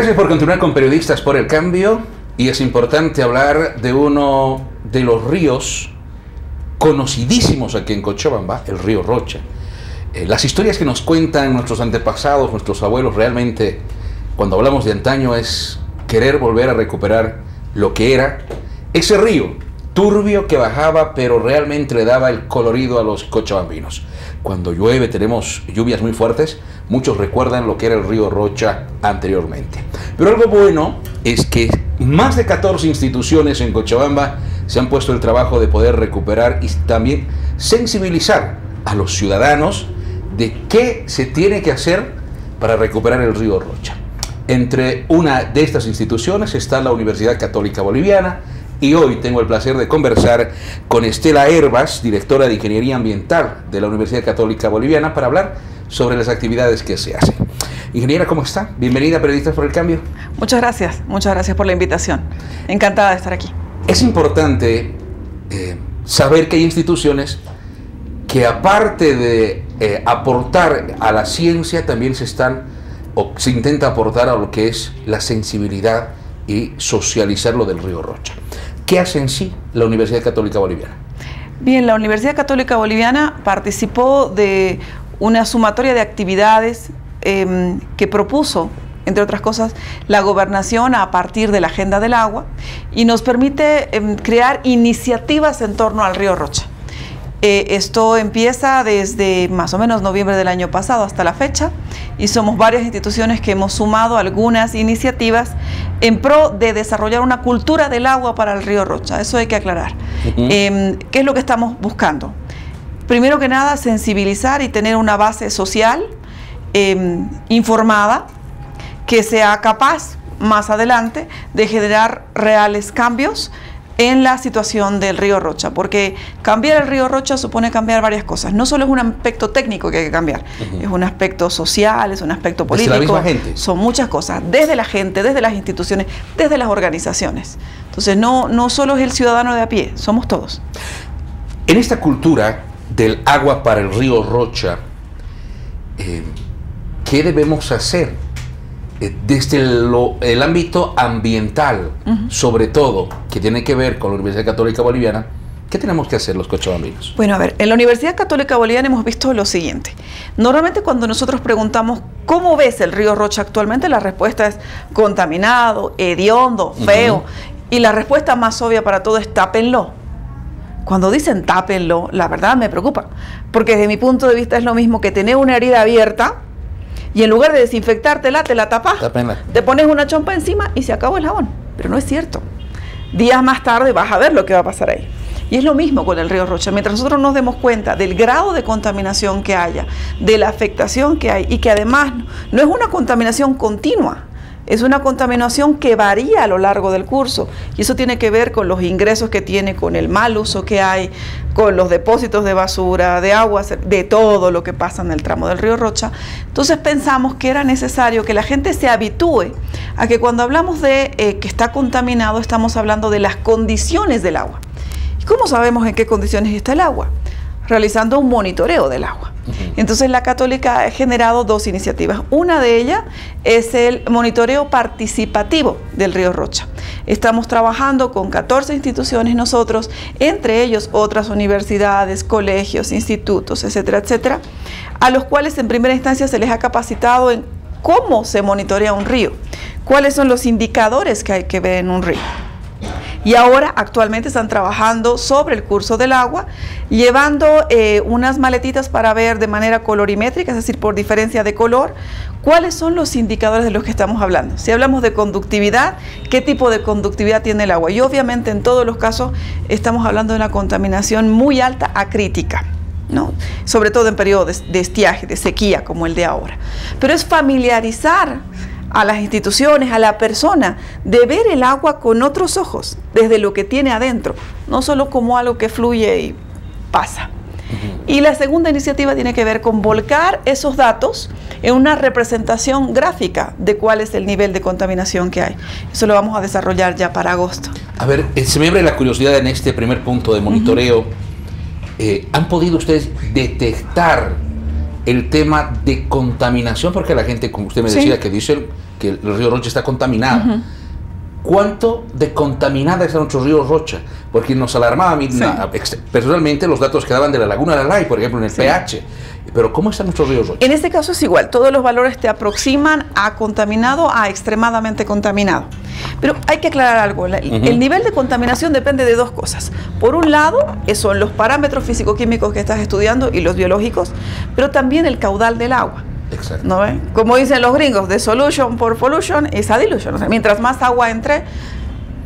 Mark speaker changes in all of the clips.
Speaker 1: Gracias por continuar con Periodistas por el Cambio. Y es importante hablar de uno de los ríos conocidísimos aquí en Cochabamba, el río Rocha. Las historias que nos cuentan nuestros antepasados, nuestros abuelos, realmente, cuando hablamos de antaño, es querer volver a recuperar lo que era ese río turbio que bajaba, pero realmente le daba el colorido a los cochabambinos. Cuando llueve, tenemos lluvias muy fuertes, muchos recuerdan lo que era el río Rocha anteriormente. Pero algo bueno es que más de 14 instituciones en Cochabamba se han puesto el trabajo de poder recuperar y también sensibilizar a los ciudadanos de qué se tiene que hacer para recuperar el río Rocha. Entre una de estas instituciones está la Universidad Católica Boliviana, y hoy tengo el placer de conversar con Estela Hervas, directora de Ingeniería Ambiental de la Universidad Católica Boliviana, para hablar sobre las actividades que se hacen. Ingeniera, ¿cómo está? Bienvenida a Periodistas por el Cambio. Muchas gracias por la invitación. Encantada de estar aquí. Es importante saber que hay instituciones que, aparte de aportar a la ciencia, también se intenta aportar a lo que es la sensibilidad y socializar lo del río Rocha. ¿Qué hace en sí la Universidad Católica Boliviana? Bien, la Universidad Católica Boliviana participó de una sumatoria de actividades que propuso, entre otras cosas, la gobernación a partir de la Agenda del Agua, y nos permite crear iniciativas en torno al río Rocha. Esto empieza desde más o menos noviembre del año pasado hasta la fecha, y somos varias instituciones que hemos sumado algunas iniciativas en pro de desarrollar una cultura del agua para el río Rocha. Eso hay que aclarar. ¿Qué es lo que estamos buscando? Primero que nada, sensibilizar y tener una base social informada, que sea capaz más adelante de generar reales cambios en la situación del río Rocha, porque cambiar el río Rocha supone cambiar varias cosas. No solo es un aspecto técnico que hay que cambiar, es un aspecto social, es un aspecto político, desde la misma gente. Son muchas cosas, desde la gente, desde las instituciones, desde las organizaciones. Entonces no solo es el ciudadano de a pie, somos todos. En esta cultura del agua para el río Rocha, ¿qué debemos hacer? Desde el ámbito ambiental, sobre todo, que tiene que ver con la Universidad Católica Boliviana, ¿qué tenemos que hacer los cochabambinos? Bueno, a ver, en la Universidad Católica Boliviana hemos visto lo siguiente. Normalmente cuando nosotros preguntamos ¿cómo ves el río Rocha actualmente?, la respuesta es contaminado, hediondo, feo, y la respuesta más obvia para todo es tápenlo. Cuando dicen tápenlo, la verdad me preocupa, porque desde mi punto de vista es lo mismo que tener una herida abierta y en lugar de desinfectártela, te la tapas, te pones una chompa encima y se acabó el jabón. Pero no es cierto. Días más tarde vas a ver lo que va a pasar ahí. Y es lo mismo con el río Rocha. Mientras nosotros nos demos cuenta del grado de contaminación que haya, de la afectación que hay, y que además no es una contaminación continua, es una contaminación que varía a lo largo del curso, y eso tiene que ver con los ingresos que tiene, con el mal uso que hay, con los depósitos de basura, de aguas, de todo lo que pasa en el tramo del río Rocha. Entonces pensamos que era necesario que la gente se habitúe a que cuando hablamos de que está contaminado, estamos hablando de las condiciones del agua. ¿Y cómo sabemos en qué condiciones está el agua? Realizando un monitoreo del agua. Entonces la Católica ha generado dos iniciativas. Una de ellas es el monitoreo participativo del río Rocha. Estamos trabajando con 14 instituciones nosotros, entre ellos otras universidades, colegios, institutos, etcétera, etcétera, a los cuales en primera instancia se les ha capacitado en cómo se monitorea un río, cuáles son los indicadores que hay que ver en un río. Y ahora actualmente están trabajando sobre el curso del agua, llevando unas maletitas para ver de manera colorimétrica, es decir, por diferencia de color, cuáles son los indicadores de los que estamos hablando. Si hablamos de conductividad, ¿qué tipo de conductividad tiene el agua? Y obviamente en todos los casos estamos hablando de una contaminación muy alta a crítica, ¿no? Sobre todo en periodos de estiaje, de sequía como el de ahora. Pero es familiarizar a las instituciones, a la persona, de ver el agua con otros ojos, desde lo que tiene adentro, no solo como algo que fluye y pasa. Y la segunda iniciativa tiene que ver con volcar esos datos en una representación gráfica de cuál es el nivel de contaminación que hay. Eso lo vamos a desarrollar ya para agosto. A ver, se me abre la curiosidad en este primer punto de monitoreo. ¿Han podido ustedes detectar el tema de contaminación? Porque la gente, como usted me decía, que dicen que el río Rocha está contaminado. ¿Cuánto de contaminada está nuestro río Rocha? Porque nos alarmaba a mí, personalmente, los datos que daban de la laguna de Alay, por ejemplo, en el pH. Pero ¿cómo está nuestro río Rocha?
Speaker 2: En este caso es igual, todos los valores te aproximan a contaminado a extremadamente contaminado. Pero hay que aclarar algo, el nivel de contaminación depende de dos cosas. Por un lado, son los parámetros físico-químicos que estás estudiando y los biológicos, pero también el caudal del agua.
Speaker 1: Exacto.
Speaker 2: ¿No ve? Como dicen los gringos, de solution por pollution is a dilution. O sea, mientras más agua entre,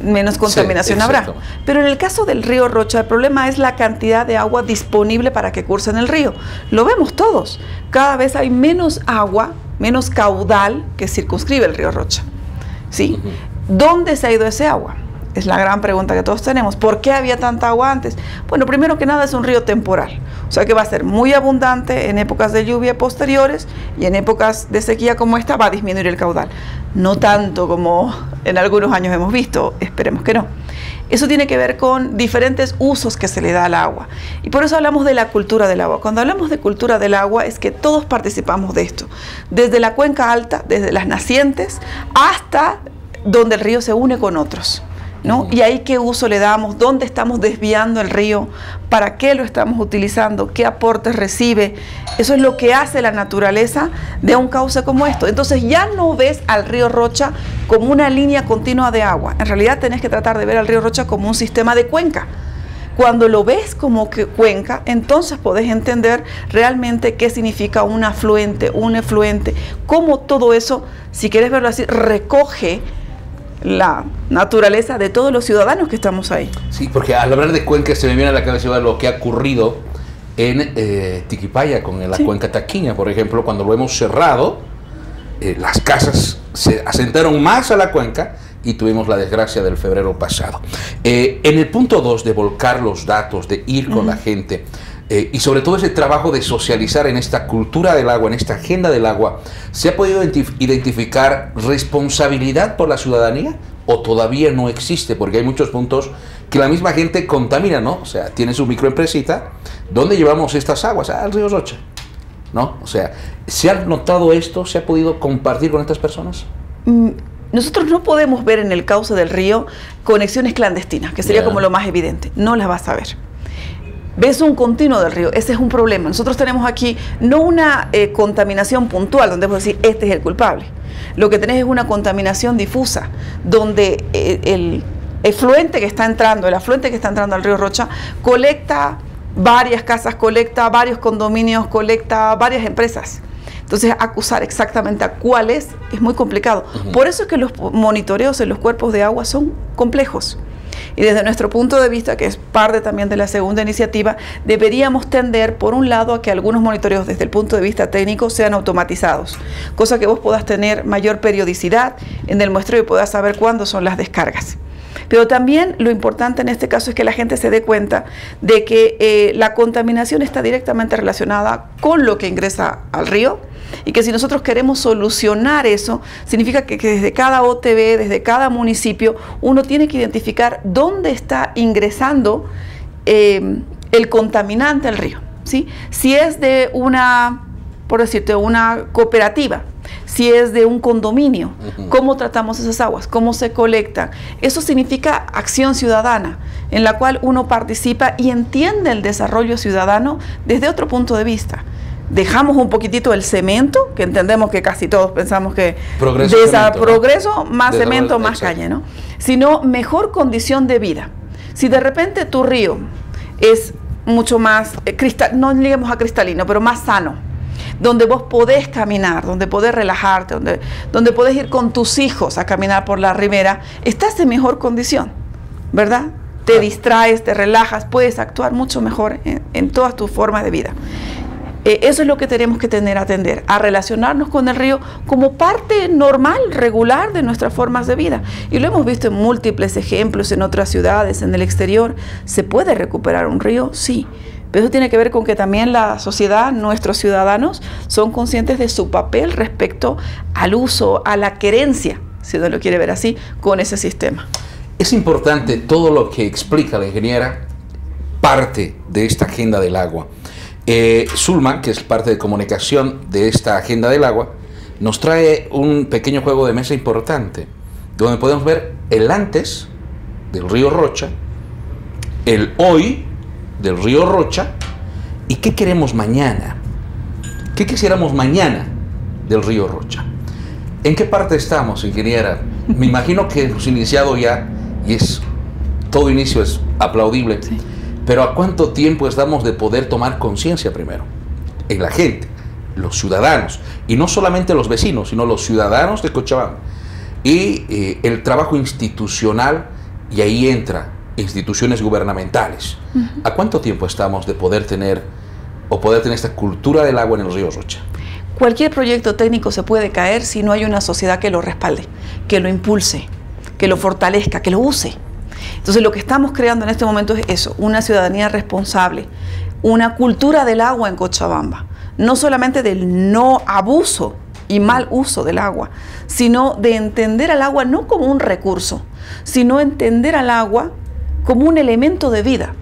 Speaker 2: menos contaminación habrá. Pero en el caso del río Rocha, el problema es la cantidad de agua disponible para que curse en el río. Lo vemos todos. Cada vez hay menos agua, menos caudal que circunscribe el río Rocha. ¿Sí? ¿Dónde se ha ido ese agua? Es la gran pregunta que todos tenemos. ¿Por qué había tanta agua antes? Bueno, primero que nada es un río temporal. O sea que va a ser muy abundante en épocas de lluvia posteriores y en épocas de sequía como esta va a disminuir el caudal. No tanto como en algunos años hemos visto, esperemos que no. Eso tiene que ver con diferentes usos que se le da al agua. Y por eso hablamos de la cultura del agua. Cuando hablamos de cultura del agua es que todos participamos de esto. Desde la cuenca alta, desde las nacientes, hasta donde el río se une con otros, ¿no? Y ahí qué uso le damos, dónde estamos desviando el río, para qué lo estamos utilizando, qué aportes recibe. Eso es lo que hace la naturaleza de un cauce como esto. Entonces ya no ves al río Rocha como una línea continua de agua. En realidad tenés que tratar de ver al río Rocha como un sistema de cuenca. Cuando lo ves como que cuenca, entonces podés entender realmente qué significa un afluente, un efluente, cómo todo eso, si querés verlo así, recoge la naturaleza de todos los ciudadanos que estamos ahí.
Speaker 1: Sí, porque al hablar de cuencas se me viene a la cabeza lo que ha ocurrido en Tiquipaya con la cuenca Taquiña, por ejemplo, cuando lo hemos cerrado, las casas se asentaron más a la cuenca y tuvimos la desgracia del febrero pasado. En el punto 2 de volcar los datos, de ir con la gente, y sobre todo ese trabajo de socializar en esta cultura del agua, en esta agenda del agua, ¿se ha podido identificar responsabilidad por la ciudadanía o todavía no existe? Porque hay muchos puntos que la misma gente contamina, ¿no? O sea, tiene su microempresita, ¿dónde llevamos estas aguas? Al río Rocha, ¿no? O sea, ¿se ha notado esto? ¿Se ha podido compartir con estas personas?
Speaker 2: Nosotros no podemos ver en el cauce del río conexiones clandestinas, que sería como lo más evidente. No las vas a ver. Ves un continuo del río, ese es un problema. Nosotros tenemos aquí no una contaminación puntual, donde podemos decir, este es el culpable. Lo que tenés es una contaminación difusa, donde el afluente que está entrando al río Rocha, colecta varias casas, colecta varios condominios, colecta varias empresas. Entonces, acusar exactamente a cuál es muy complicado. Por eso es que los monitoreos en los cuerpos de agua son complejos. Y desde nuestro punto de vista, que es parte también de la segunda iniciativa, deberíamos tender, por un lado, a que algunos monitoreos desde el punto de vista técnico sean automatizados, cosa que vos puedas tener mayor periodicidad en el muestreo y puedas saber cuándo son las descargas. Pero también lo importante en este caso es que la gente se dé cuenta de que la contaminación está directamente relacionada con lo que ingresa al río y que si nosotros queremos solucionar eso, significa que desde cada OTB, desde cada municipio, uno tiene que identificar dónde está ingresando el contaminante al río, ¿sí? Si es de una, por decirte, una cooperativa, si es de un condominio, cómo tratamos esas aguas, cómo se colectan. Eso significa acción ciudadana, en la cual uno participa y entiende el desarrollo ciudadano desde otro punto de vista. Dejamos un poquitito el cemento, que entendemos que casi todos pensamos que progreso, más cemento, más calle, ¿no? Sino mejor condición de vida. Si de repente tu río es mucho más, no digamos a cristalino, pero más sano, donde vos podés caminar, donde podés relajarte, donde podés ir con tus hijos a caminar por la ribera, estás en mejor condición, ¿verdad? Te distraes, te relajas, puedes actuar mucho mejor en todas tus formas de vida. Eso es lo que tenemos que atender, a relacionarnos con el río como parte normal, regular de nuestras formas de vida. Y lo hemos visto en múltiples ejemplos en otras ciudades, en el exterior. ¿Se puede recuperar un río? Sí. Pero eso tiene que ver con que también la sociedad, nuestros ciudadanos, son conscientes de su papel respecto al uso, a la querencia, si uno lo quiere ver así, con ese sistema.
Speaker 1: Es importante todo lo que explica la ingeniera, parte de esta agenda del agua. Zulma, que es parte de comunicación de esta agenda del agua, nos trae un pequeño juego de mesa importante, donde podemos ver el antes del río Rocha, el hoy del río Rocha, y qué queremos mañana. ¿Qué quisiéramos mañana del río Rocha? ¿En qué parte estamos, ingeniera? Me imagino que hemos iniciado ya, y todo inicio es aplaudible, sí. Pero ¿a cuánto tiempo estamos de poder tomar conciencia primero? En la gente, los ciudadanos, y no solamente los vecinos, sino los ciudadanos de Cochabamba. Y el trabajo institucional, y ahí entra instituciones gubernamentales. ¿A cuánto tiempo estamos de poder tener esta cultura del agua en el río Rocha?
Speaker 2: Cualquier proyecto técnico se puede caer si no hay una sociedad que lo respalde, que lo impulse, que lo fortalezca, que lo use. Entonces lo que estamos creando en este momento es eso, una ciudadanía responsable, una cultura del agua en Cochabamba, no solamente del no abuso y mal uso del agua, sino de entender al agua no como un recurso, sino entender al agua como un elemento de vida,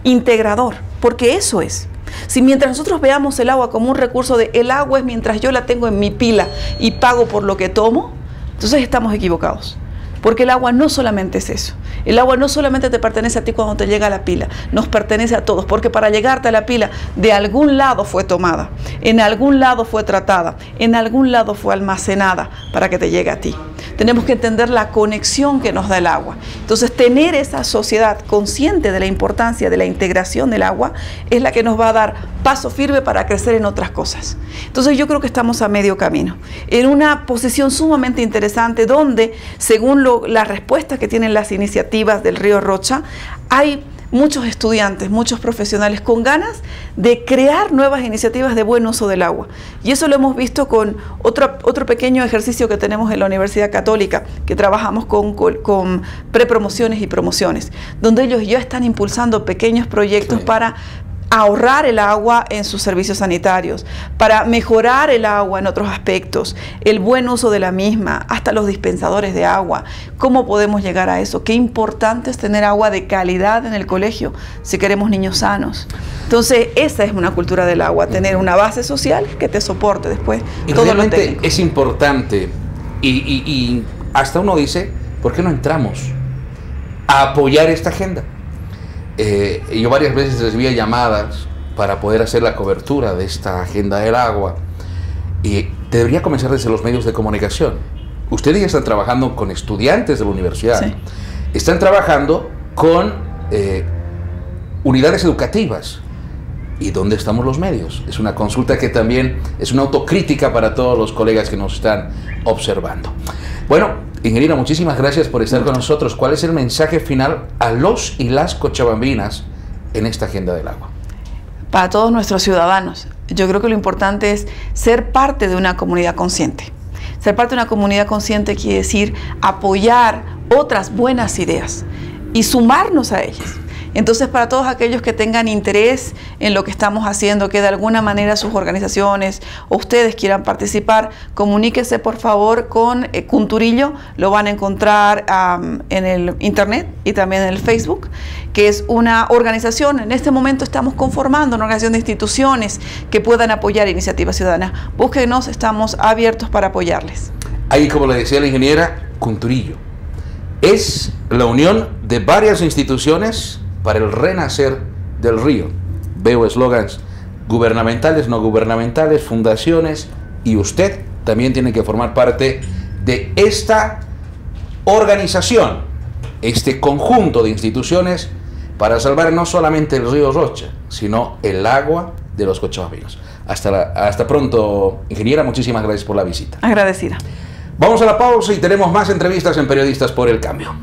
Speaker 2: integrador, porque eso es. Si mientras nosotros veamos el agua como un recurso de el agua es mientras yo la tengo en mi pila y pago por lo que tomo, entonces estamos equivocados. Porque el agua no solamente es eso. El agua no solamente te pertenece a ti cuando te llega a la pila, nos pertenece a todos, porque para llegarte a la pila de algún lado fue tomada, en algún lado fue tratada, en algún lado fue almacenada para que te llegue a ti. Tenemos que entender la conexión que nos da el agua. Entonces, tener esa sociedad consciente de la importancia de la integración del agua es la que nos va a dar paso firme para crecer en otras cosas. Entonces, yo creo que estamos a medio camino, en una posición sumamente interesante donde, según las respuestas que tienen las iniciativas del río Rocha, hay muchos estudiantes, muchos profesionales con ganas de crear nuevas iniciativas de buen uso del agua. Y eso lo hemos visto con otro pequeño ejercicio que tenemos en la Universidad Católica, que trabajamos con prepromociones y promociones, donde ellos ya están impulsando pequeños proyectos sí. para ahorrar el agua en sus servicios sanitarios, para mejorar el agua en otros aspectos, el buen uso de la misma, hasta los dispensadores de agua. ¿Cómo podemos llegar a eso? Qué importante es tener agua de calidad en el colegio si queremos niños sanos. Entonces, esa es una cultura del agua, tener una base social que te soporte después.
Speaker 1: Y todo realmente es importante, y hasta uno dice, ¿por qué no entramos a apoyar esta agenda? Yo varias veces recibía llamadas para poder hacer la cobertura de esta agenda del agua, y debería comenzar desde los medios de comunicación. Ustedes ya están trabajando con estudiantes de la universidad, sí. Están trabajando con unidades educativas. ¿Y dónde estamos los medios? Es una consulta que también es una autocrítica para todos los colegas que nos están observando. Bueno, ingeniera, muchísimas gracias por estar con nosotros. ¿Cuál es el mensaje final a los y las cochabambinas en esta agenda del agua?
Speaker 2: Para todos nuestros ciudadanos, yo creo que lo importante es ser parte de una comunidad consciente. Ser parte de una comunidad consciente quiere decir apoyar otras buenas ideas y sumarnos a ellas. Entonces, para todos aquellos que tengan interés en lo que estamos haciendo, que de alguna manera sus organizaciones o ustedes quieran participar, comuníquense por favor con Cunturillo. Lo van a encontrar en el internet y también en el Facebook, que es una organización. En este momento estamos conformando una organización de instituciones que puedan apoyar iniciativas ciudadanas. Búsquenos, estamos abiertos para apoyarles.
Speaker 1: Ahí, como le decía la ingeniera, Cunturillo es la unión de varias instituciones para el renacer del río. Veo eslogans gubernamentales, no gubernamentales, fundaciones, y usted también tiene que formar parte de esta organización, este conjunto de instituciones para salvar no solamente el río Rocha, sino el agua de los cochabambinos. Hasta pronto, ingeniera, muchísimas gracias por la visita.
Speaker 2: Agradecida.
Speaker 1: Vamos a la pausa y tenemos más entrevistas en Periodistas por el Cambio.